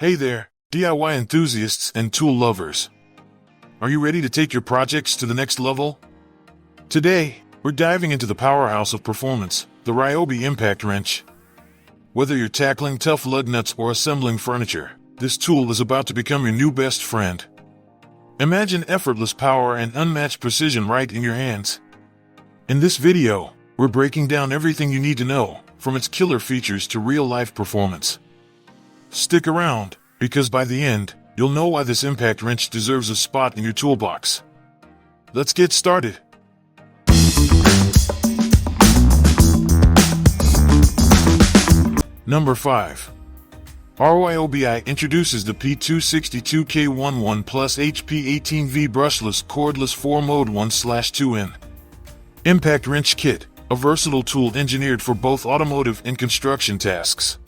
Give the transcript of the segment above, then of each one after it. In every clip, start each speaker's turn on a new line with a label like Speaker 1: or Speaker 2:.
Speaker 1: Hey there, DIY enthusiasts and tool lovers. Are you ready to take your projects to the next level? Today, we're diving into the powerhouse of performance, the Ryobi Impact Wrench. Whether you're tackling tough lug nuts or assembling furniture, this tool is about to become your new best friend. Imagine effortless power and unmatched precision right in your hands. In this video, we're breaking down everything you need to know, from its killer features to real-life performance. Stick around, because by the end, you'll know why this impact wrench deserves a spot in your toolbox. Let's get started. Number 5. Ryobi introduces the P262K11 Plus HP18V Brushless Cordless 4-Mode 1/2N Impact Wrench Kit, a versatile tool engineered for both automotive and construction tasks.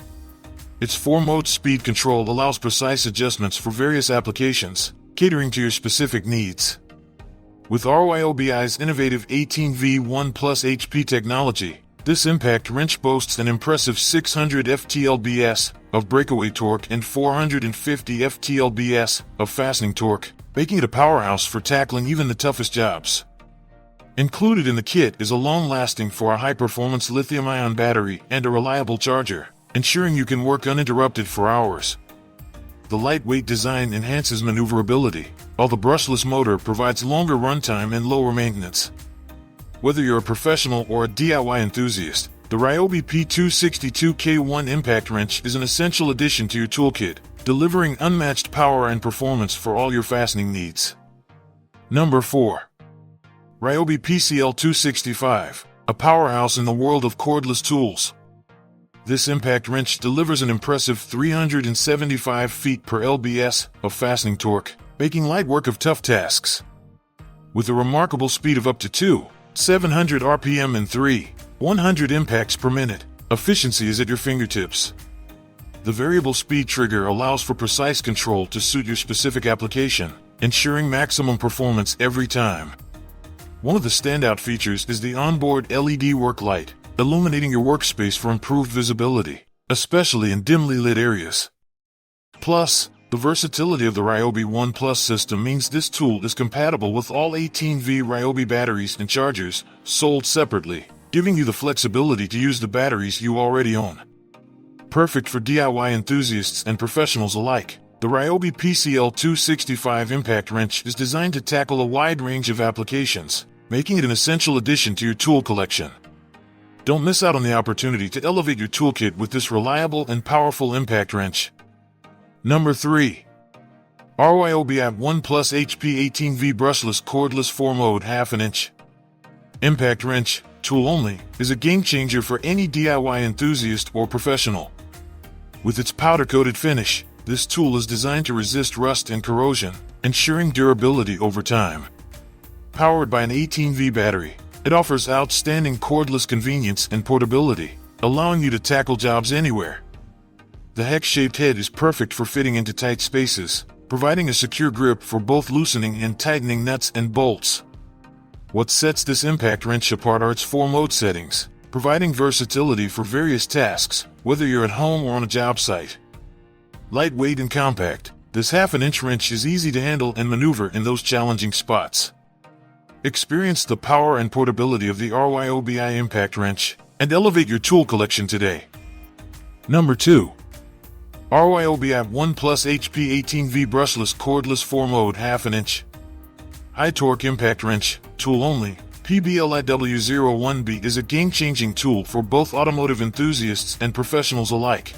Speaker 1: Its 4-mode speed control allows precise adjustments for various applications, catering to your specific needs. With Ryobi's innovative 18V1 Plus HP technology, this impact wrench boasts an impressive 600 ft-lbs of breakaway torque and 450 ft-lbs of fastening torque, making it a powerhouse for tackling even the toughest jobs. Included in the kit is a long-lasting for a high-performance lithium-ion battery and a reliable charger, ensuring you can work uninterrupted for hours. The lightweight design enhances maneuverability, while the brushless motor provides longer runtime and lower maintenance. Whether you're a professional or a DIY enthusiast, the Ryobi P262K1 Impact Wrench is an essential addition to your toolkit, delivering unmatched power and performance for all your fastening needs. Number 4. Ryobi PCL265, a powerhouse in the world of cordless tools. This impact wrench delivers an impressive 375 ft/lbs of fastening torque, making light work of tough tasks. With a remarkable speed of up to 700 RPM and 100 impacts per minute, efficiency is at your fingertips. The variable speed trigger allows for precise control to suit your specific application, ensuring maximum performance every time. One of the standout features is the onboard LED work light, illuminating your workspace for improved visibility, especially in dimly lit areas. Plus, the versatility of the Ryobi ONE Plus system means this tool is compatible with all 18V Ryobi batteries and chargers, sold separately, giving you the flexibility to use the batteries you already own. Perfect for DIY enthusiasts and professionals alike, the Ryobi PCL265 Impact Wrench is designed to tackle a wide range of applications, making it an essential addition to your tool collection. Don't miss out on the opportunity to elevate your toolkit with this reliable and powerful impact wrench. Number 3. Ryobi ONE Plus HP18V Brushless Cordless 4-Mode 1/2 inch Impact Wrench, tool only, is a game-changer for any DIY enthusiast or professional. With its powder-coated finish, this tool is designed to resist rust and corrosion, ensuring durability over time. Powered by an 18V battery, it offers outstanding cordless convenience and portability, allowing you to tackle jobs anywhere. The hex-shaped head is perfect for fitting into tight spaces, providing a secure grip for both loosening and tightening nuts and bolts. What sets this impact wrench apart are its 4-mode settings, providing versatility for various tasks, whether you're at home or on a job site. Lightweight and compact, this 1/2 inch wrench is easy to handle and maneuver in those challenging spots. Experience the power and portability of the Ryobi Impact Wrench, and elevate your tool collection today. Number 2. Ryobi ONE Plus HP18V Brushless Cordless 4-Mode 1/2 inch High Torque Impact Wrench, tool only, PBLIW01B is a game-changing tool for both automotive enthusiasts and professionals alike.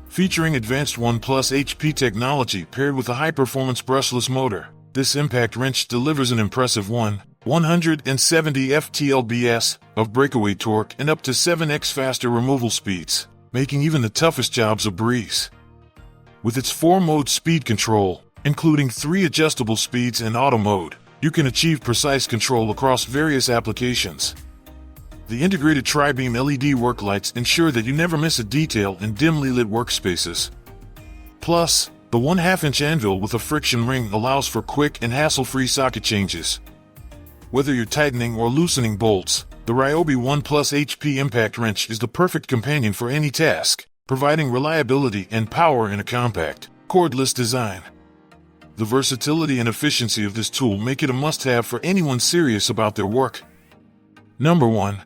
Speaker 1: Featuring advanced ONE Plus HP technology paired with a high-performance brushless motor, this impact wrench delivers an impressive 170 ft-lbs of breakaway torque and up to 7x faster removal speeds, making even the toughest jobs a breeze. With its 4-mode speed control, including 3 adjustable speeds and auto mode, you can achieve precise control across various applications. The integrated tri-beam LED work lights ensure that you never miss a detail in dimly lit workspaces. Plus, the 1/2 inch anvil with a friction ring allows for quick and hassle-free socket changes. Whether you're tightening or loosening bolts, the Ryobi ONE Plus HP Impact Wrench is the perfect companion for any task, providing reliability and power in a compact, cordless design. The versatility and efficiency of this tool make it a must-have for anyone serious about their work. Number 1.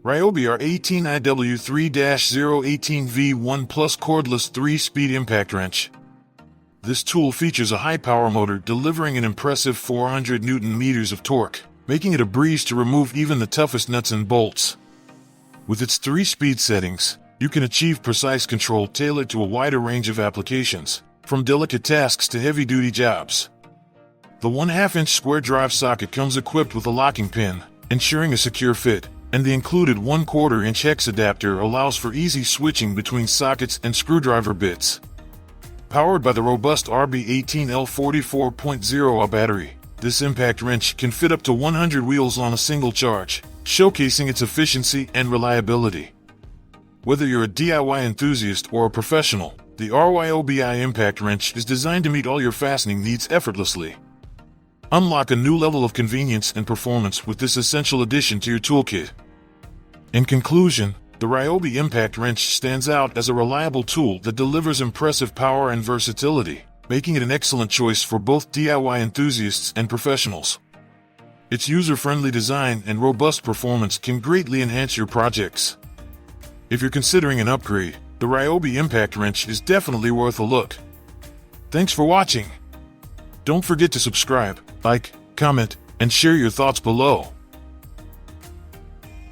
Speaker 1: Ryobi R18IW3-018V1 Plus Cordless 3-Speed Impact Wrench. This tool features a high-power motor delivering an impressive 400 Nm of torque, making it a breeze to remove even the toughest nuts and bolts. With its 3-speed settings, you can achieve precise control tailored to a wider range of applications, from delicate tasks to heavy-duty jobs. The 1/2-inch square drive socket comes equipped with a locking pin, ensuring a secure fit, and the included 1/4-inch hex adapter allows for easy switching between sockets and screwdriver bits. Powered by the robust RB18L44.0Ah battery, this impact wrench can fit up to 100 wheels on a single charge, showcasing its efficiency and reliability. Whether you're a DIY enthusiast or a professional, the Ryobi Impact Wrench is designed to meet all your fastening needs effortlessly. Unlock a new level of convenience and performance with this essential addition to your toolkit. In conclusion, the Ryobi Impact Wrench stands out as a reliable tool that delivers impressive power and versatility, making it an excellent choice for both DIY enthusiasts and professionals. Its user-friendly design and robust performance can greatly enhance your projects. If you're considering an upgrade, the Ryobi Impact Wrench is definitely worth a look. Thanks for watching. Don't forget to subscribe, like, comment, and share your thoughts below.